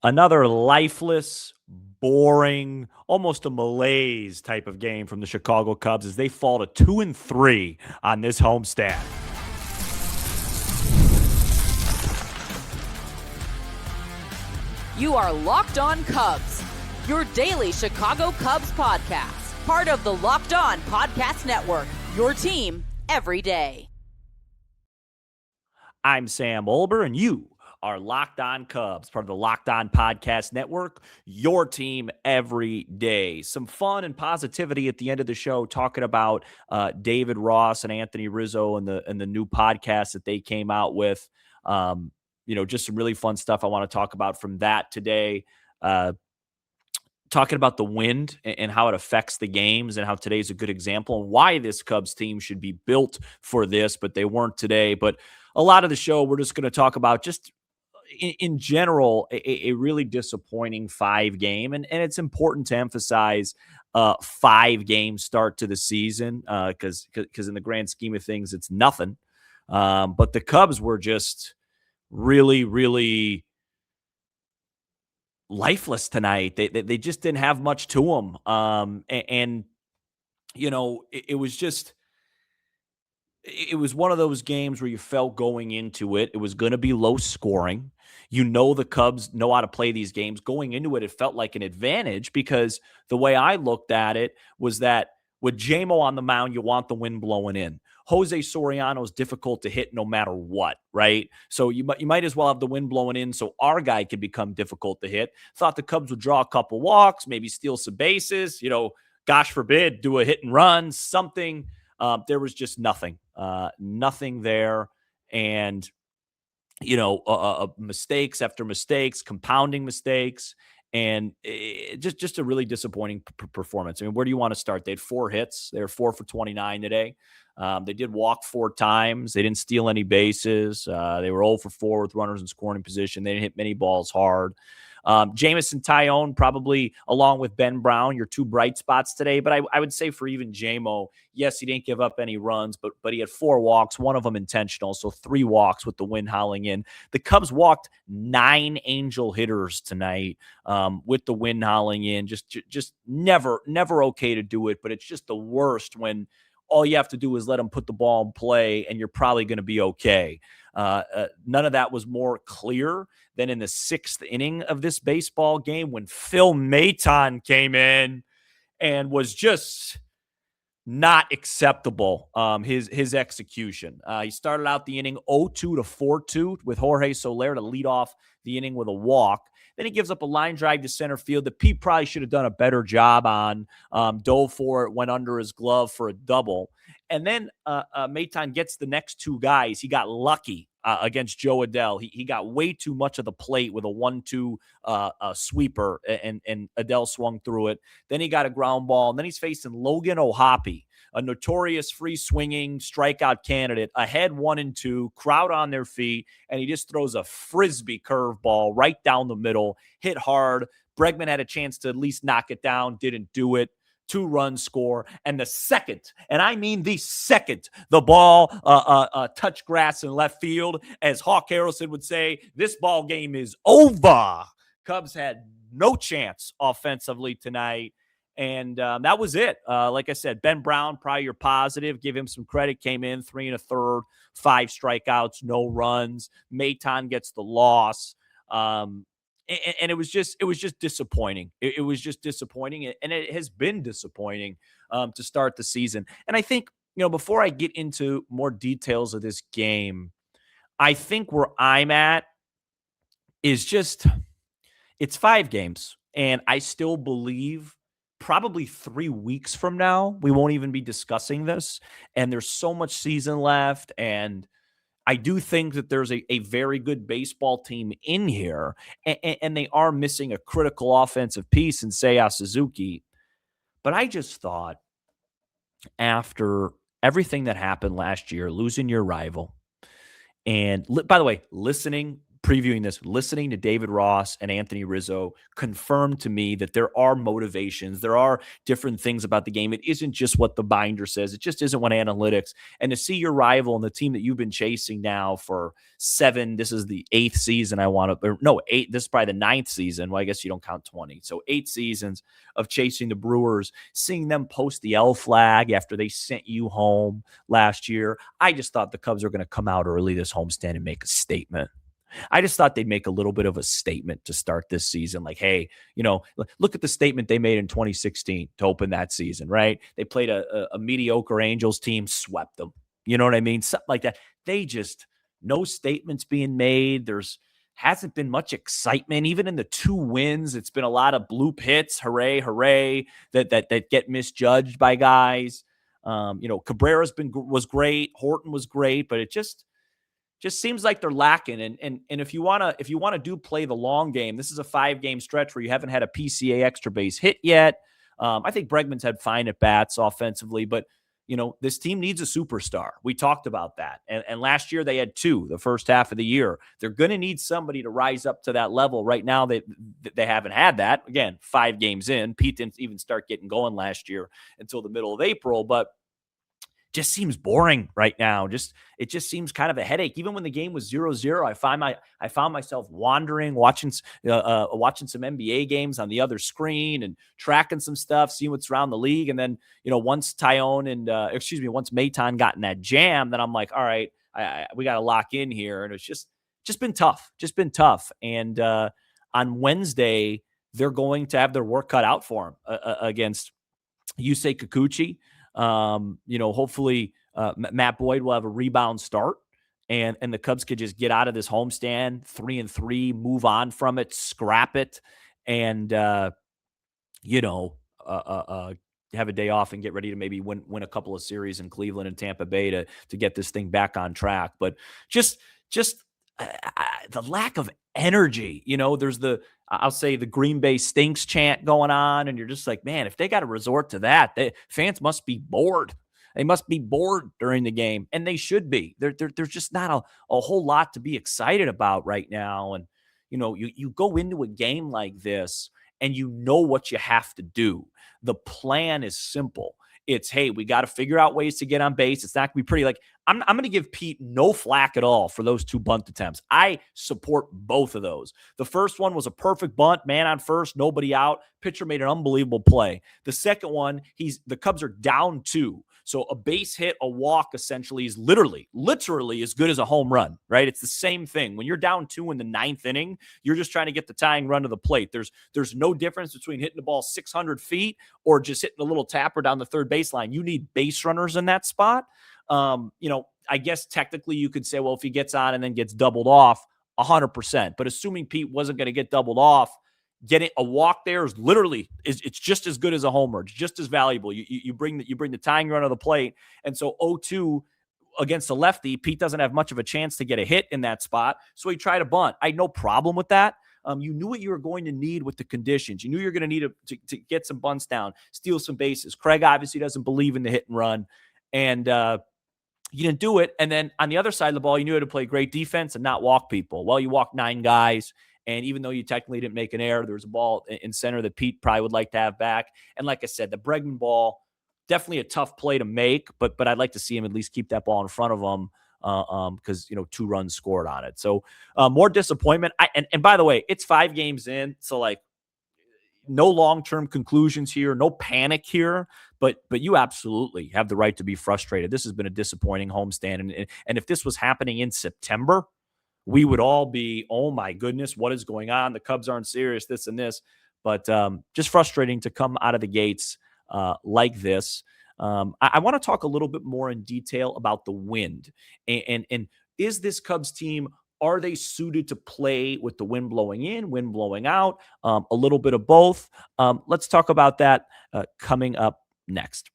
Another lifeless, boring, almost a malaise type of game from the Chicago Cubs as they fall to 2-3 on this homestand. You are Locked On Cubs, your daily Chicago Cubs podcast, part of the Locked On Podcast Network, your team every day. I'm Sam Olber, and you are Locked On Cubs, part of the Locked On Podcast Network, your team every day. Some fun and positivity at the end of the show, talking about David Ross and Anthony Rizzo and the new podcast that they came out with. Just some really fun stuff I want to talk about from that today. Talking about the wind and how it affects the games and how today's a good example and why this Cubs team should be built for this, but they weren't today. But a lot of the show, we're just going to talk about just in general, a really disappointing 5-game. And it's important to emphasize 5-game start to the season because in the grand scheme of things, it's nothing. But the Cubs were just really, really lifeless tonight. They just didn't have much to them. It was just, it was one of those games where you felt going into it, it was going to be low scoring. The Cubs know how to play these games. Going into it, it felt like an advantage because the way I looked at it was that with JMO on the mound, you want the wind blowing in. Jose Soriano is difficult to hit no matter what, right? So you might as well have the wind blowing in so our guy can become difficult to hit. Thought the Cubs would draw a couple walks, maybe steal some bases, gosh forbid, do a hit and run, something. There was just nothing there. And, mistakes after mistakes, compounding mistakes, and just a really disappointing performance. I mean, where do you want to start? They had 4 hits. They were 4 for 29 today. They did walk 4 times. They didn't steal any bases. They were 0 for 4 with runners in scoring position. They didn't hit many balls hard. Jamison Tyone, probably along with Ben Brown, your 2 bright spots today. But I would say for even JMO, yes, he didn't give up any runs, but he had 4 walks, one of them intentional. So 3 walks with the wind howling in. The Cubs walked 9 angel hitters tonight with the wind howling in. Just never okay to do it. But it's just the worst when all you have to do is let them put the ball in play and you're probably going to be okay. None of that was more clear than in the 6th inning of this baseball game when Phil Maton came in and was just not acceptable. His execution. He started out the inning 0-2 to 4-2 with Jorge Soler to lead off the inning with a walk. Then he gives up a line drive to center field that Pete probably should have done a better job on. Dove for it, went under his glove for a double. And then Maton gets the next 2 guys. He got lucky against Joe Adell. He got way too much of the plate with a 1-2 sweeper, and Adell swung through it. Then he got a ground ball, and then he's facing Logan O'Hoppe, a notorious free-swinging strikeout candidate, ahead 1-2, crowd on their feet, and he just throws a frisbee curveball right down the middle, hit hard. Bregman had a chance to at least knock it down, didn't do it. 2-run score, and the second, and I mean the second, the ball touched grass in left field, as Hawk Harrelson would say, this ball game is over. Cubs had no chance offensively tonight, and that was it. Like I said, Ben Brown, probably your positive. Give him some credit. Came in 3 1/3, 5 strikeouts, no runs. Maton gets the loss. And it was just disappointing. It was just disappointing, and it has been disappointing to start the season. And I think, before I get into more details of this game, I think where I'm at is just, it's 5 games, and I still believe probably 3 weeks from now, we won't even be discussing this, and there's so much season left, and I do think that there's a very good baseball team in here, and they are missing a critical offensive piece in Seiya Suzuki. But I just thought, after everything that happened last year, losing your rival, and by the way, listening previewing this, listening to David Ross and Anthony Rizzo confirmed to me that there are motivations. There are different things about the game. It isn't just what the binder says. It just isn't what analytics. And to see your rival and the team that you've been chasing now for 7, this is the 8th season this is probably the 9th season. Well, I guess you don't count 20. So 8 seasons of chasing the Brewers, seeing them post the L flag after they sent you home last year. I just thought the Cubs are going to come out early this homestand and make a statement. I just thought they'd make a little bit of a statement to start this season. Like, hey, look at the statement they made in 2016 to open that season, right? They played a mediocre Angels team, swept them. You know what I mean? Something like that. No statements being made. Hasn't been much excitement. Even in the 2 wins, it's been a lot of bloop hits. Hooray, hooray, that get misjudged by guys. Cabrera's was great. Horton was great, but it just seems like they're lacking. And if you want to play the long game, this is a 5-game stretch where you haven't had a PCA extra base hit yet. I think Bregman's had fine at bats offensively, but this team needs a superstar. We talked about that. And last year they had 2 the first half of the year. They're going to need somebody to rise up to that level. Right now they haven't had that. Again, 5 games in. Pete didn't even start getting going last year until the middle of April, but just seems boring right now. It just seems kind of a headache. Even when the game was 0-0, I found myself wandering, watching some NBA games on the other screen and tracking some stuff, seeing what's around the league. And then, once Maton got in that jam, then I'm like, all right, we got to lock in here. And it's just been tough. And on Wednesday, they're going to have their work cut out for them against Yusei Kikuchi. Hopefully Matt Boyd will have a rebound start and the Cubs could just get out of this homestand 3-3, move on from it, scrap it, and have a day off and get ready to maybe win a couple of series in Cleveland and Tampa Bay to get this thing back on track. But just the lack of energy, there's I'll say the Green Bay stinks chant going on. And you're just like, man, if they got to resort to that, fans must be bored. They must be bored during the game. And they should be. There's just not a whole lot to be excited about right now. And, you go into a game like this and you know what you have to do. The plan is simple. It's, hey, we got to figure out ways to get on base. It's not going to be pretty. Like, I'm going to give Pete no flack at all for those 2 bunt attempts. I support both of those. The first one was a perfect bunt, man on first, nobody out. Pitcher made an unbelievable play. The second one, the Cubs are down 2. So a base hit, a walk, essentially is literally as good as a home run, right? It's the same thing. When you're down 2 in the 9th inning, you're just trying to get the tying run to the plate. There's no difference between hitting the ball 600 feet or just hitting a little tapper down the third baseline. You need base runners in that spot. I guess technically you could say, well, if he gets on and then gets doubled off, 100%. But assuming Pete wasn't going to get doubled off, getting a walk there it's just as good as a homer. It's just as valuable. You bring the tying run of the plate. And so 0-2 against the lefty, Pete doesn't have much of a chance to get a hit in that spot. So he tried a bunt. I had no problem with that. You knew what you were going to need with the conditions. You knew you're going to need to get some bunts down, steal some bases. Craig obviously doesn't believe in the hit and run. And you didn't do it. And then on the other side of the ball, you knew how to play great defense and not walk people. Well, you walked 9 guys. And even though you technically didn't make an error, there was a ball in center that Pete probably would like to have back. And like I said, the Bregman ball, definitely a tough play to make, but I'd like to see him at least keep that ball in front of him because, 2 runs scored on it. So more disappointment. And by the way, it's 5 games in. So like no long-term conclusions here, no panic here, but you absolutely have the right to be frustrated. This has been a disappointing homestand. And if this was happening in September, we would all be, oh my goodness, what is going on? The Cubs aren't serious, this and this. But just frustrating to come out of the gates like this. I want to talk a little bit more in detail about the wind. And is this Cubs team, are they suited to play with the wind blowing in, wind blowing out, a little bit of both? Let's talk about that coming up next.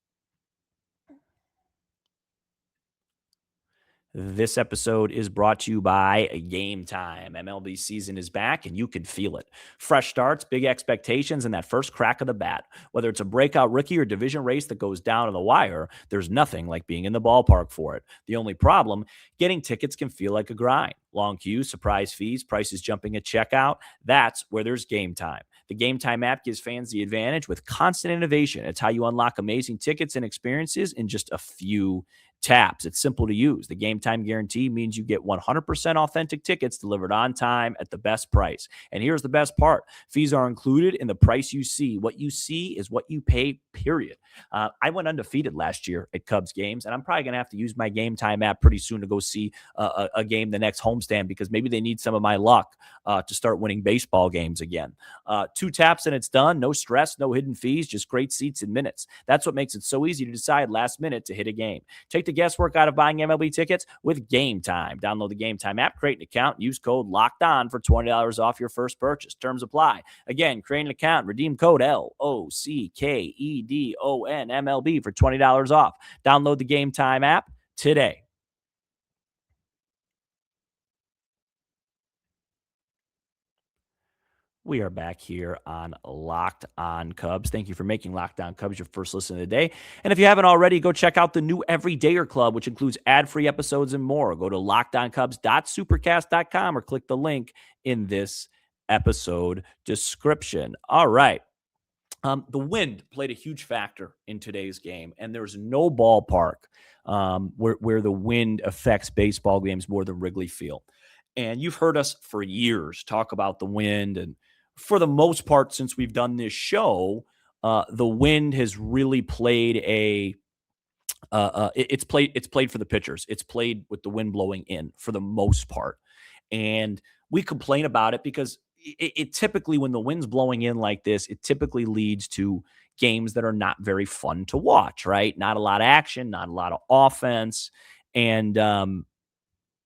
This episode is brought to you by Gametime. MLB season is back and you can feel it. Fresh starts, big expectations, and that first crack of the bat. Whether it's a breakout rookie or division race that goes down to the wire, there's nothing like being in the ballpark for it. The only problem, getting tickets can feel like a grind. Long queues, surprise fees, prices jumping at checkout. That's where there's Gametime. The Gametime app gives fans the advantage with constant innovation. It's how you unlock amazing tickets and experiences in just a few taps. It's simple to use. The Game Time guarantee means you get 100% authentic tickets delivered on time at the best price. And here's the best part. Fees are included in the price you see. What you see is what you pay, period. I went undefeated last year at Cubs games, and I'm probably going to have to use my Game Time app pretty soon to go see a game the next homestand because maybe they need some of my luck to start winning baseball games again. 2 taps and it's done. No stress, no hidden fees, just great seats in minutes. That's what makes it so easy to decide last minute to hit a game. Take the guesswork out of buying MLB tickets with Game Time. Download the Game Time app, create an account, and use code LOCKEDON for $20 off your first purchase. Terms apply. Again, create an account, redeem code LOCKEDON MLB for $20 off. Download the Game Time app today. We are back here on Locked On Cubs. Thank you for making Locked On Cubs your first listen of the day. And if you haven't already, go check out the new Everydayer Club, which includes ad-free episodes and more. Go to lockedoncubs.supercast.com or click the link in this episode description. All right. The wind played a huge factor in today's game, and there's no ballpark where the wind affects baseball games more than Wrigley Field. And you've heard us for years talk about the wind, and for the most part, since we've done this show, the wind has really played it's played for the pitchers. It's played with the wind blowing in for the most part, and we complain about it because it typically, when the wind's blowing in like this, it typically leads to games that are not very fun to watch. Right? Not a lot of action, not a lot of offense, and it's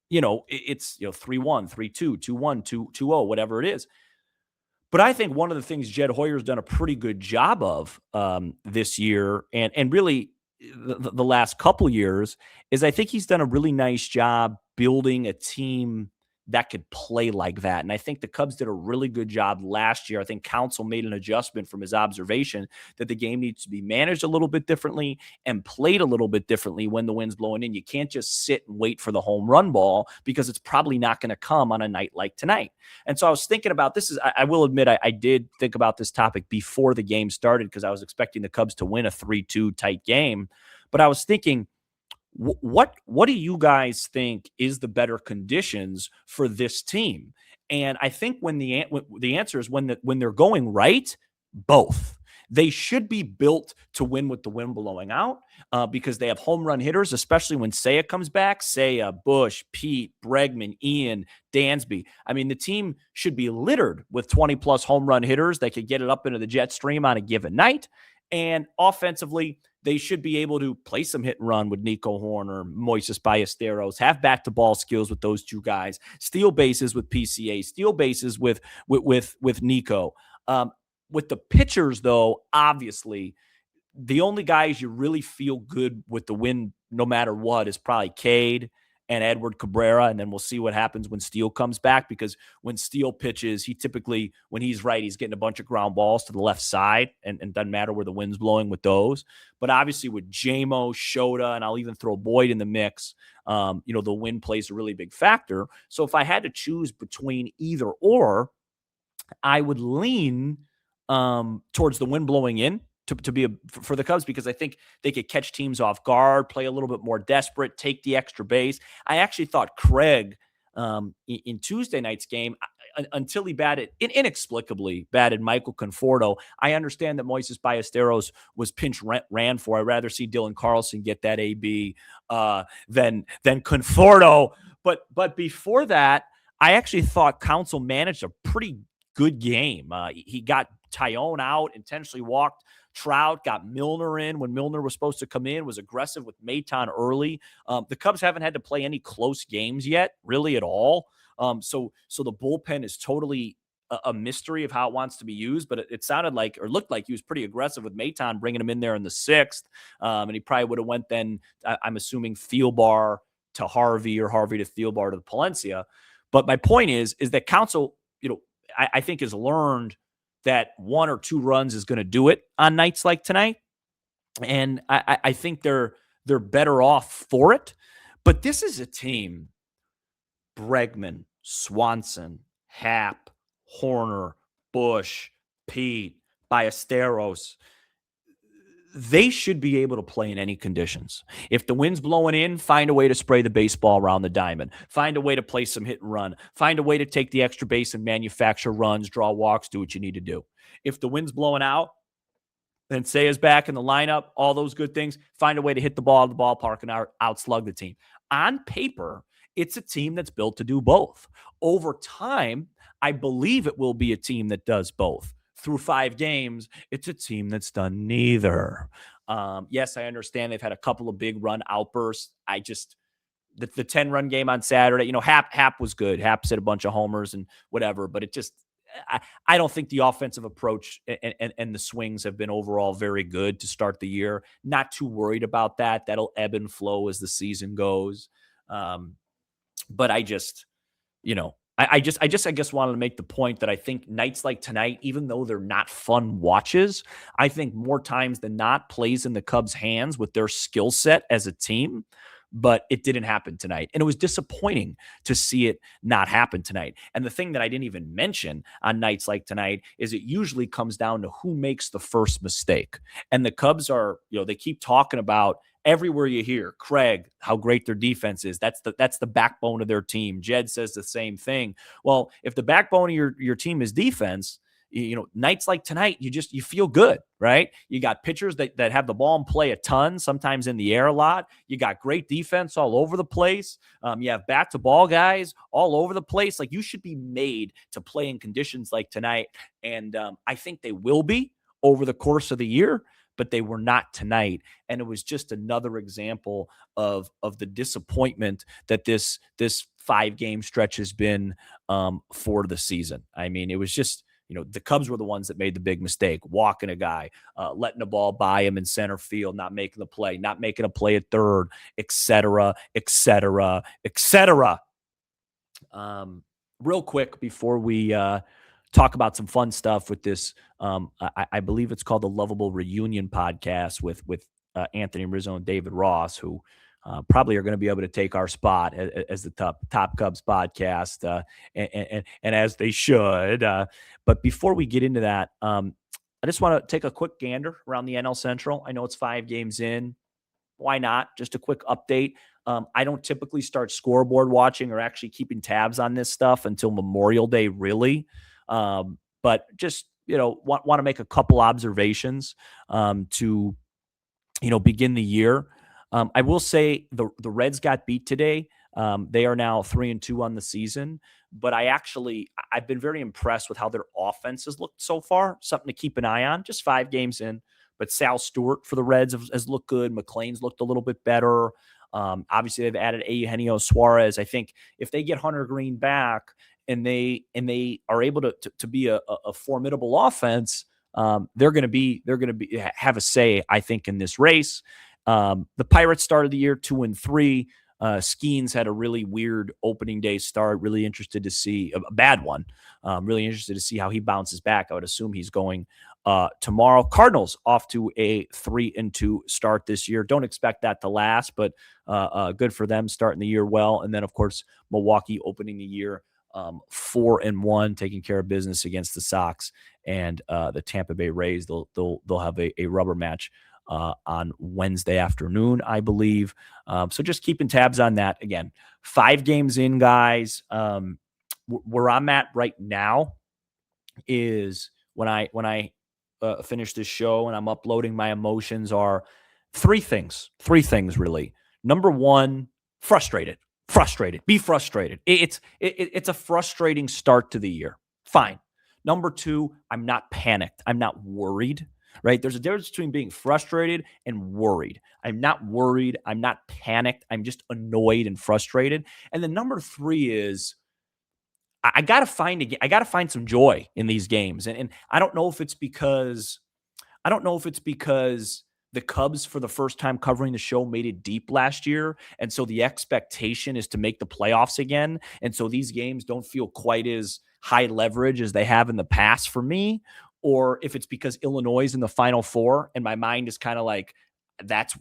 3-1, 3-2, 2-1, 2-0, whatever it is. But I think one of the things Jed Hoyer's done a pretty good job of this year, and really the last couple years, is I think he's done a really nice job building a team that could play like that. And I think the Cubs did a really good job last year. I think Counsell made an adjustment from his observation that the game needs to be managed a little bit differently and played a little bit differently when the wind's blowing in. You can't just sit and wait for the home run ball because it's probably not going to come on a night like tonight. And so I was thinking about this. I will admit, I did think about this topic before the game started because I was expecting the Cubs to win a 3-2 tight game. But I was thinking, what do you guys think is the better conditions for this team? And I think when the answer is when they're going right, both. They should be built to win with the wind blowing out because they have home run hitters, especially when Seiya comes back. Seiya, Bush, Pete, Bregman, Ian, Dansby. I mean, the team should be littered with 20-plus home run hitters that could get it up into the jet stream on a given night. And offensively, they should be able to play some hit and run with Nico Horner, Moises Ballesteros, have bat-to-ball skills with those two guys, steal bases with PCA, steal bases with Nico. With the pitchers, though, obviously, the only guys you really feel good with the win no matter what is probably Cade and Edward Cabrera, and then we'll see what happens when Steele comes back, because when Steele pitches, he typically, when he's right, he's getting a bunch of ground balls to the left side, and doesn't matter where the wind's blowing with those. But obviously with JMO, Shota, and I'll even throw Boyd in the mix, the wind plays a really big factor. So if I had to choose between either or, I would lean towards the wind blowing in to be for the Cubs, because I think they could catch teams off guard, play a little bit more desperate, take the extra base. I actually thought Craig in Tuesday night's game, until he inexplicably batted Michael Conforto. I understand that Moises Ballesteros was pinch ran for. I'd rather see Dylan Carlson get that AB than Conforto. But before that, I actually thought Counsell managed a pretty good game. He got Tyone out, intentionally walked Trout, got Milner in when Milner was supposed to come in, was aggressive with Maton early. The Cubs haven't had to play any close games yet, really at all. So the bullpen is totally a mystery of how it wants to be used, but it sounded like, or looked like, he was pretty aggressive with bringing him in there in the 6th. And he probably would have went then, I'm assuming, Thielbar, to Harvey or Harvey to Thielbar to the Palencia. But my point is that Council, I think has learned that 1 or 2 runs is going to do it on nights like tonight. And I think they're better off for it. But this is a team, Bregman, Swanson, Happ, Horner, Bush, Pete, Ballesteros, they should be able to play in any conditions. If the wind's blowing in, find a way to spray the baseball around the diamond. Find a way to play some hit and run. Find a way to take the extra base and manufacture runs, draw walks, do what you need to do. If the wind's blowing out, then Seiya's back in the lineup, all those good things. Find a way to hit the ball at the ballpark and outslug the team. On paper, it's a team that's built to do both. Over time, I believe it will be a team that does both. Through 5 games, it's a team that's done neither. Yes, I understand they've had a couple of big run outbursts. The 10-run game on Saturday, Happ was good. Happ hit a bunch of homers and whatever, but it just, I don't think the offensive approach and the swings have been overall very good to start the year. Not too worried about that. That'll ebb and flow as the season goes. But I guess wanted to make the point that I think nights like tonight, even though they're not fun watches, I think more times than not plays in the Cubs' hands with their skill set as a team. But it didn't happen tonight. And it was disappointing to see it not happen tonight. And the thing that I didn't even mention on nights like tonight is it usually comes down to who makes the first mistake. And the Cubs are, they keep talking about everywhere you hear Craig, how great their defense is. That's the backbone of their team. Jed says the same thing. Well, if the backbone of your team is defense, nights like tonight, you feel good, right? You got pitchers that have the ball and play a ton, sometimes in the air a lot. You got great defense all over the place. You have bat to ball guys all over the place. Like, you should be made to play in conditions like tonight. And I think they will be over the course of the year, but they were not tonight. And it was just another example of the disappointment that this 5-game stretch has been for the season. I mean, it was just, the Cubs were the ones that made the big mistake, walking a guy, letting the ball by him in center field, not making the play, not making a play at third, et cetera, et cetera, et cetera. Real quick before we talk about some fun stuff with this, I believe it's called the Loveable Reunion Podcast with Anthony Rizzo and David Ross, who probably are going to be able to take our spot as the top Cubs podcast, and as they should. But before we get into that, I just want to take a quick gander around the NL Central. I know it's 5 games in. Why not? Just a quick update. I don't typically start scoreboard watching or actually keeping tabs on this stuff until Memorial Day, really. But just, want to make a couple observations to, begin the year. I will say the Reds got beat today. They are now 3-2 on the season, but I've been very impressed with how their offense has looked so far. Something to keep an eye on. Just 5 games in, but Sal Stewart for the Reds has looked good. McLean's looked a little bit better. Obviously they've added Eugenio Suarez. I think if they get Hunter Green back and they are able to be a formidable offense, they're going to have a say, I think, in this race. The Pirates started the year 2-3. Skeens had a really weird opening day start. Really interested to see a bad one. Really interested to see how he bounces back. I would assume he's going tomorrow. Cardinals off to a 3-2 start this year. Don't expect that to last, but good for them starting the year well. And then, of course, Milwaukee opening the year 4-1, taking care of business against the Sox and the Tampa Bay Rays. They'll have a rubber match on Wednesday afternoon, I believe. So just keeping tabs on that. Again, 5 games in, guys. Where I'm at right now is when I finish this show and I'm uploading my emotions are 3 things. 3 things, really. Number 1, frustrated. Be frustrated. It's a frustrating start to the year. Fine. Number 2, I'm not panicked. I'm not worried. Right? There's a difference between being frustrated and worried. I'm not worried. I'm not panicked. I'm just annoyed and frustrated. And then number 3 is I got to find some joy in these games. And I don't know if it's because the Cubs, for the first time covering the show, made it deep last year. And so the expectation is to make the playoffs again. And so these games don't feel quite as high leverage as they have in the past for me. Or if it's because Illinois is in the Final Four and my mind is kind of like, that's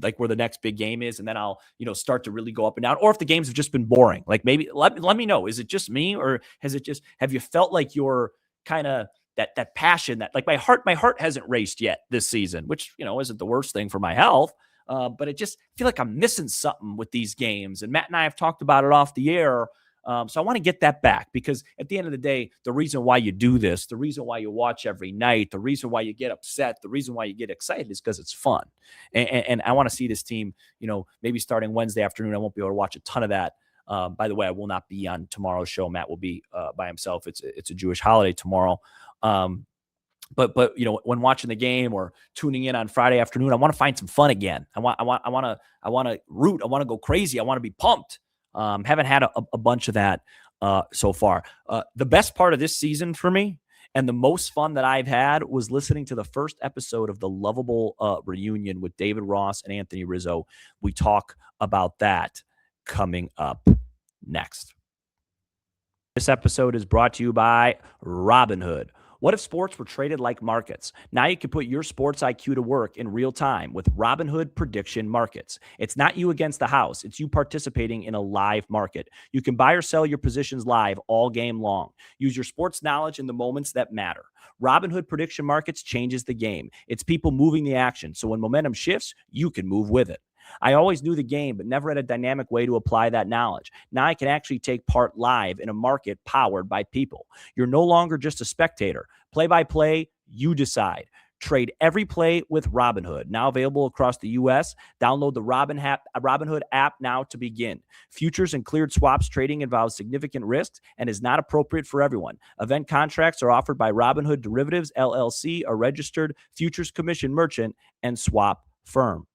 like where the next big game is. And then I'll, start to really go up and down. Or if the games have just been boring, like maybe let me know. Is it just me, or have you felt like you're kind of that passion that, like, my heart hasn't raced yet this season, which, isn't the worst thing for my health. But I just feel like I'm missing something with these games. And Matt and I have talked about it off the air. So I want to get that back, because at the end of the day, the reason why you do this, the reason why you watch every night, the reason why you get upset, the reason why you get excited is because it's fun. And I want to see this team, maybe starting Wednesday afternoon. I won't be able to watch a ton of that. By the way, I will not be on tomorrow's show. Matt will be by himself. It's a Jewish holiday tomorrow. But when watching the game or tuning in on Friday afternoon, I want to find some fun again. I want to root. I want to go crazy. I want to be pumped. Haven't had a bunch of that so far. The best part of this season for me, and the most fun that I've had, was listening to the first episode of the Loveable Reunion with David Ross and Anthony Rizzo. We talk about that coming up next. This episode is brought to you by Robinhood. What if sports were traded like markets? Now you can put your sports IQ to work in real time with Robinhood Prediction Markets. It's not you against the house. It's you participating in a live market. You can buy or sell your positions live all game long. Use your sports knowledge in the moments that matter. Robinhood Prediction Markets changes the game. It's people moving the action. So when momentum shifts, you can move with it. I always knew the game, but never had a dynamic way to apply that knowledge. Now I can actually take part live in a market powered by people. You're no longer just a spectator. Play by play, you decide. Trade every play with Robinhood. Now available across the U.S. Download the Robinhood app now to begin. Futures and cleared swaps trading involves significant risks and is not appropriate for everyone. Event contracts are offered by Robinhood Derivatives, LLC, a registered futures commission merchant and swap firm.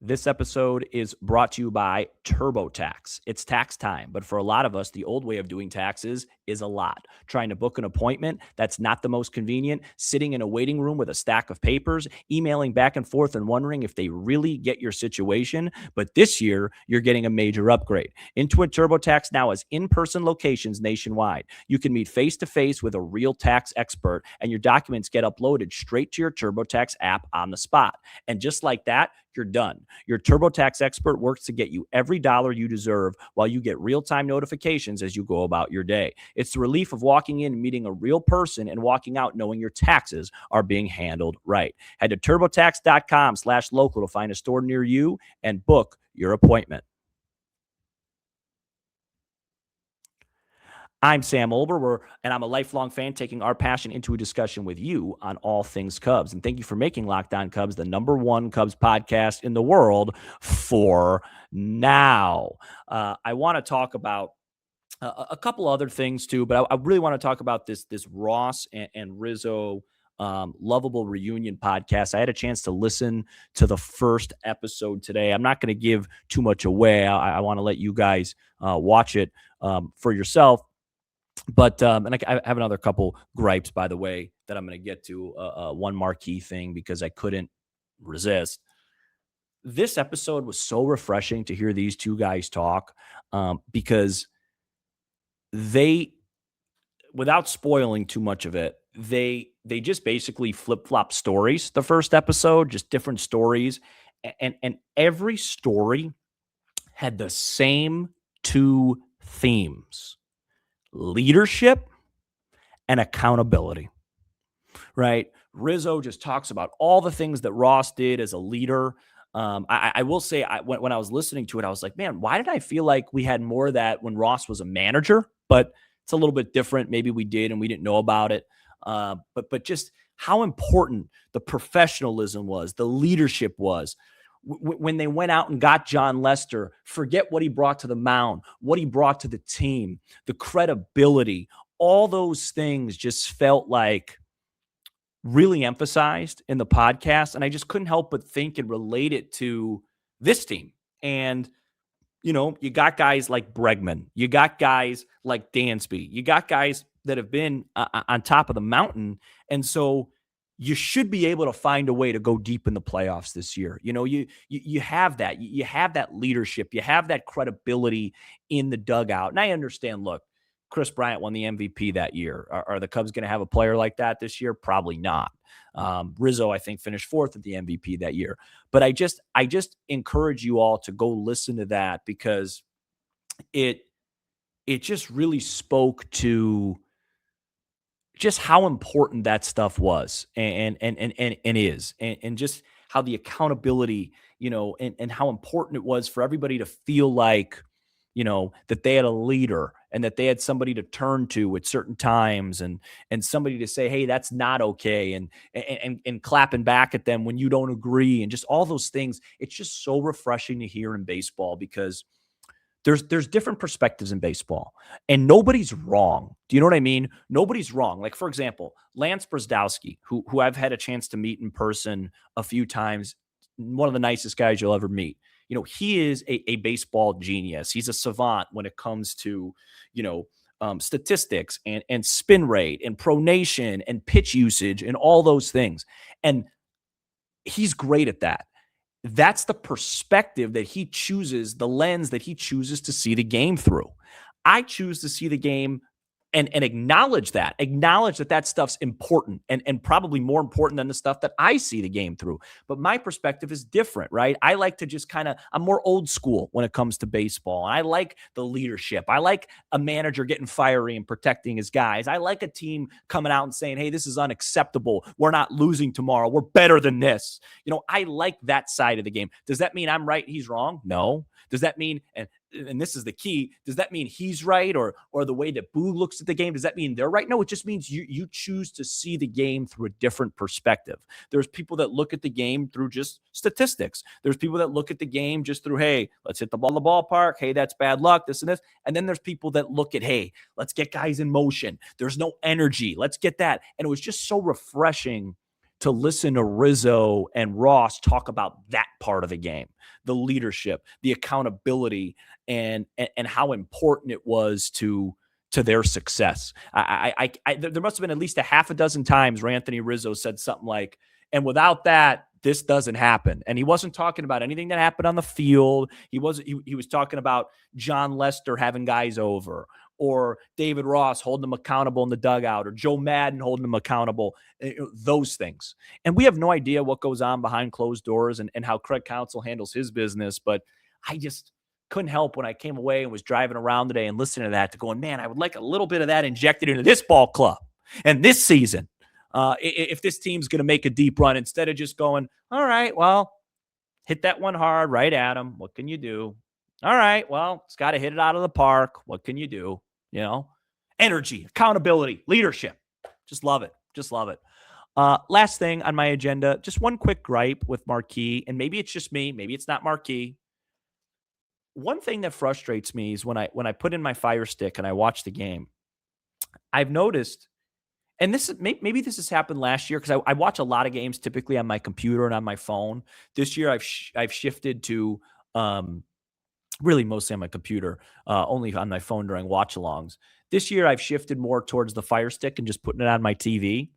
This episode is brought to you by TurboTax. It's tax time, but for a lot of us, the old way of doing taxes is a lot. Trying to book an appointment, that's not the most convenient. Sitting in a waiting room with a stack of papers, emailing back and forth and wondering if they really get your situation. But this year, you're getting a major upgrade. Intuit TurboTax now has in-person locations nationwide. You can meet face-to-face with a real tax expert, and your documents get uploaded straight to your TurboTax app on the spot. And just like that, you're done. Your TurboTax expert works to get you every dollar you deserve while you get real-time notifications as you go about your day. It's the relief of walking in and meeting a real person and walking out knowing your taxes are being handled right. Head to turbotax.com/local to find a store near you and book your appointment. I'm Sam Olber, and I'm a lifelong fan taking our passion into a discussion with you on all things Cubs. And thank you for making Locked On Cubs the #1 Cubs podcast in the world for now. I want to talk about a couple other things too, but I really want to talk about this Ross and Rizzo Loveable Reunion Podcast. I had a chance to listen to the first episode today. I'm not going to give too much away. I want to let you guys watch it for yourself. But and I have another couple gripes, by the way, that I'm going to get to. One marquee thing, because I couldn't resist. This episode was so refreshing to hear these two guys talk, because they, without spoiling too much of it, they just basically flip-flop stories. The first episode, just different stories, and every story had the same two themes: leadership and accountability, right? Rizzo just talks about all the things that Ross did as a leader. I will say, when I was listening to it, I was like, man, why did I feel like we had more of that when Ross was a manager? But it's a little bit different. Maybe we did and we didn't know about it. But just how important the professionalism was, the leadership was. When they went out and got John Lester, forget what he brought to the mound, what he brought to the team, the credibility, all those things just felt like really emphasized in the podcast. And I just couldn't help but think and relate it to this team. And, you got guys like Bregman, you got guys like Dansby, you got guys that have been on top of the mountain. And so you should be able to find a way to go deep in the playoffs this year. You have that. You have that leadership. You have that credibility in the dugout. And I understand, look, Chris Bryant won the MVP that year. Are the Cubs going to have a player like that this year? Probably not. Rizzo, I think, finished fourth at the MVP that year. But I just encourage you all to go listen to that, because it just really spoke to just how important that stuff was and is, and just how the accountability, and how important it was for everybody to feel like, that they had a leader and that they had somebody to turn to at certain times, and somebody to say, hey, that's not okay. And clapping back at them when you don't agree, and just all those things. It's just so refreshing to hear in baseball, because there's different perspectives in baseball, and nobody's wrong. Do you know what I mean? Nobody's wrong. Like, for example, Lance Brzezowski, who I've had a chance to meet in person a few times, one of the nicest guys you'll ever meet. He is a baseball genius. He's a savant when it comes to, statistics and spin rate and pronation and pitch usage and all those things. And he's great at that. That's the perspective that he chooses, the lens that he chooses to see the game through. I choose to see the game and acknowledge that stuff's important and probably more important than the stuff that I see the game through. But my perspective is different, right? I like to just I'm more old school when it comes to baseball. And I like the leadership. I like a manager getting fiery and protecting his guys. I like a team coming out and saying, hey, this is unacceptable. We're not losing tomorrow. We're better than this. I like that side of the game. Does that mean I'm right, he's wrong? No. Does that mean, and this is the key, does that mean he's right, or the way that Boo looks at the game, does that mean they're right? No, it just means you choose to see the game through a different perspective. There's people that look at the game through just statistics. There's people that look at the game just through, hey, let's hit the ball in the ballpark. Hey, that's bad luck, this and this. And then there's people that look at, hey, let's get guys in motion. There's no energy. Let's get that. And it was just so refreshing to listen to Rizzo and Ross talk about that part of the game, the leadership, the accountability, and how important it was to their success. There must have been at least a half a dozen times where Anthony Rizzo said something like, and without that, this doesn't happen. And he wasn't talking about anything that happened on the field. He was talking about John Lester having guys over, or David Ross holding them accountable in the dugout, or Joe Madden holding them accountable, those things. And we have no idea what goes on behind closed doors and how Craig Counsell handles his business. But I just couldn't help when I came away and was driving around today and listening to that to going, man, I would like a little bit of that injected into this ball club and this season. If this team's going to make a deep run, instead of just going, all right, well, hit that one hard right at him. What can you do? All right, well, it's got to hit it out of the park. What can you do? Energy, accountability, leadership. Just love it. Just love it. Last thing on my agenda, just one quick gripe with Marquee, and maybe it's just me. Maybe it's not Marquee. One thing that frustrates me is when I put in my Fire Stick and I watch the game, I've noticed, and maybe this has happened last year, because I watch a lot of games typically on my computer and on my phone. This year I've shifted to really mostly on my computer, only on my phone during watch-alongs. This year I've shifted more towards the Fire Stick and just putting it on my TV.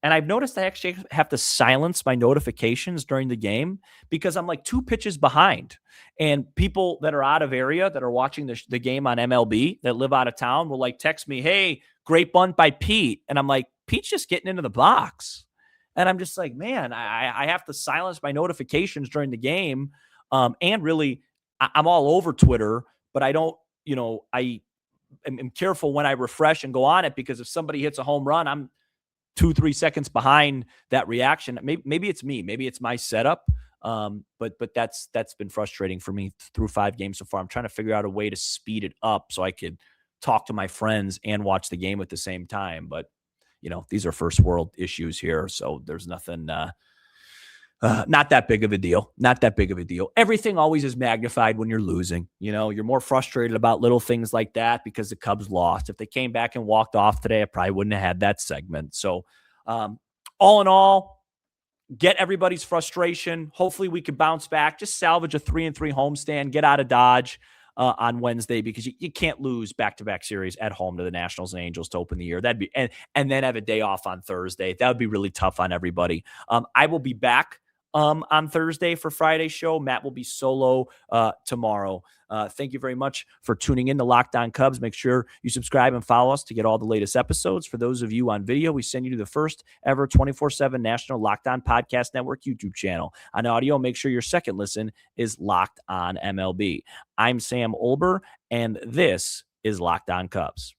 And I've noticed I actually have to silence my notifications during the game, because I'm like 2 pitches behind. And people that are out of area that are watching the game on MLB that live out of town will text me, hey, great bunt by Pete. And I'm like, Pete's just getting into the box. And I'm just like, man, I have to silence my notifications during the game. And really, I'm all over Twitter, but I don't, I am careful when I refresh and go on it, because if somebody hits a home run, I'm 2-3 seconds behind that reaction. Maybe it's me. Maybe it's my setup. But that's been frustrating for me through 5 games so far. I'm trying to figure out a way to speed it up so I could talk to my friends and watch the game at the same time. But, these are first world issues here. So there's nothing, not that big of a deal. Not that big of a deal. Everything always is magnified when you're losing. You're more frustrated about little things like that because the Cubs lost. If they came back and walked off today, I probably wouldn't have had that segment. So all in all, get everybody's frustration. Hopefully we can bounce back, just salvage a 3-3 homestand, get out of Dodge. on Wednesday, because you can't lose back-to-back series at home to the Nationals and Angels to open the year. That'd be and then have a day off on Thursday. That would be really tough on everybody. I will be back on Thursday for Friday's show. Matt will be solo tomorrow. Thank you very much for tuning in to Locked On Cubs. Make sure you subscribe and follow us to get all the latest episodes. For those of you on video, we send you to the first ever 24/7 National Locked On Podcast Network YouTube channel. On audio, make sure your second listen is Locked On MLB. I'm Sam Olber, and this is Locked On Cubs.